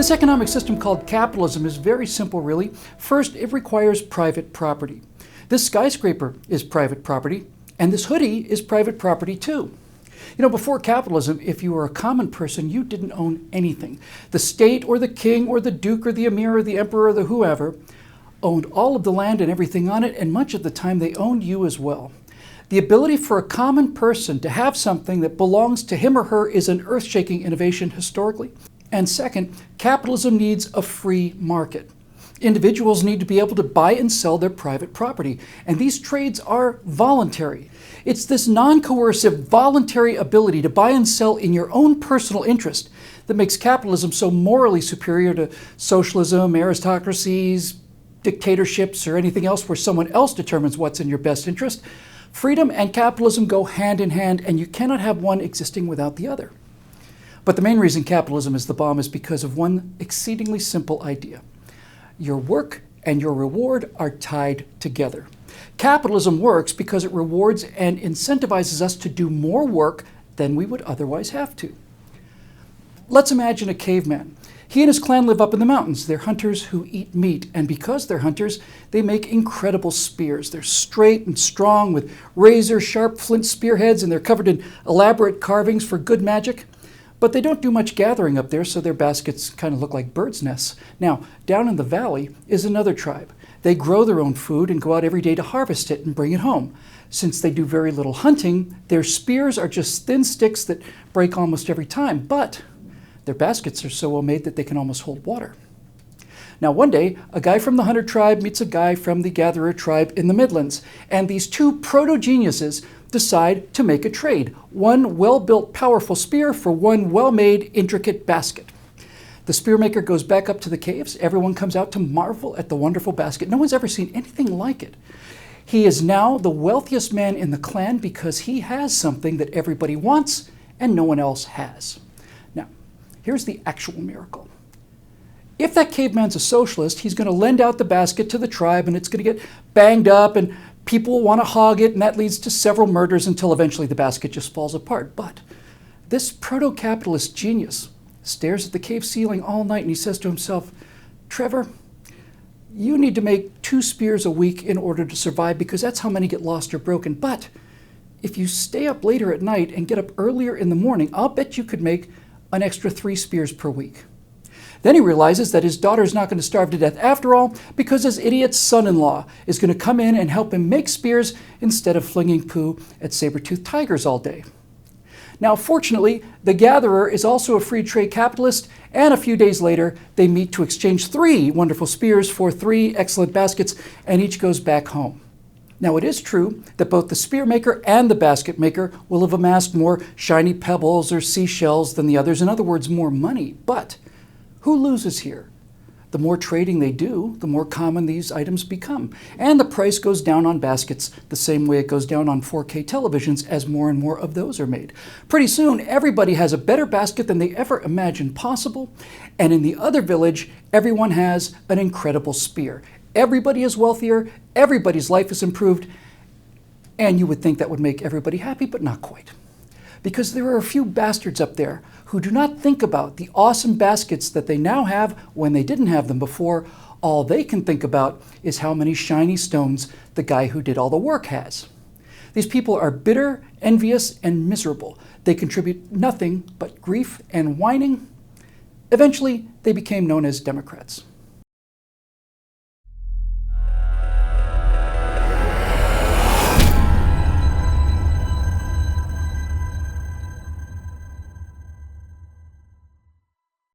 This economic system called capitalism is very simple, really. First, it requires private property. This skyscraper is private property, and this hoodie is private property too. Before capitalism, if you were a common person, you didn't own anything. The state or the king or the duke or the emir or the emperor or the whoever owned all of the land and everything on it, and much of the time they owned you as well. The ability for a common person to have something that belongs to him or her is an earth-shaking innovation historically. And second, capitalism needs a free market. Individuals need to be able to buy and sell their private property, and these trades are voluntary. It's this non-coercive, voluntary ability to buy and sell in your own personal interest that makes capitalism so morally superior to socialism, aristocracies, dictatorships, or anything else where someone else determines what's in your best interest. Freedom and capitalism go hand in hand, and you cannot have one existing without the other. But the main reason capitalism is the bomb is because of one exceedingly simple idea. Your work and your reward are tied together. Capitalism works because it rewards and incentivizes us to do more work than we would otherwise have to. Let's imagine a caveman. He and his clan live up in the mountains. They're hunters who eat meat, and because they're hunters, they make incredible spears. They're straight and strong with razor-sharp flint spearheads, and they're covered in elaborate carvings for good magic. But they don't do much gathering up there, so their baskets kind of look like birds' nests. Now, down in the valley is another tribe. They grow their own food and go out every day to harvest it and bring it home. Since they do very little hunting, their spears are just thin sticks that break almost every time, but their baskets are so well made that they can almost hold water. Now, one day, a guy from the hunter tribe meets a guy from the gatherer tribe in the Midlands, and these two proto-geniuses decide to make a trade. One well-built, powerful spear for one well-made, intricate basket. The spear maker goes back up to the caves. Everyone comes out to marvel at the wonderful basket. No one's ever seen anything like it. He is now the wealthiest man in the clan because he has something that everybody wants and no one else has. Now, here's the actual miracle. If that caveman's a socialist, he's going to lend out the basket to the tribe and it's going to get banged up and people want to hog it, and that leads to several murders until eventually the basket just falls apart. But this proto-capitalist genius stares at the cave ceiling all night and he says to himself, Trevor, you need to make 2 spears a week in order to survive because that's how many get lost or broken. But if you stay up later at night and get up earlier in the morning, I'll bet you could make an extra 3 spears per week. Then he realizes that his daughter's not going to starve to death after all because his idiot son-in-law is going to come in and help him make spears instead of flinging poo at saber-toothed tigers all day. Now, fortunately, the gatherer is also a free trade capitalist, and a few days later, they meet to exchange 3 wonderful spears for 3 excellent baskets, and each goes back home. Now, it is true that both the spear maker and the basket maker will have amassed more shiny pebbles or seashells than the others, in other words, more money, but who loses here? The more trading they do, the more common these items become. And the price goes down on baskets the same way it goes down on 4K televisions as more and more of those are made. Pretty soon, everybody has a better basket than they ever imagined possible. And in the other village, everyone has an incredible spear. Everybody is wealthier, everybody's life is improved, and you would think that would make everybody happy, but not quite. Because there are a few bastards up there who do not think about the awesome baskets that they now have when they didn't have them before. All they can think about is how many shiny stones the guy who did all the work has. These people are bitter, envious, and miserable. They contribute nothing but grief and whining. Eventually, they became known as Democrats.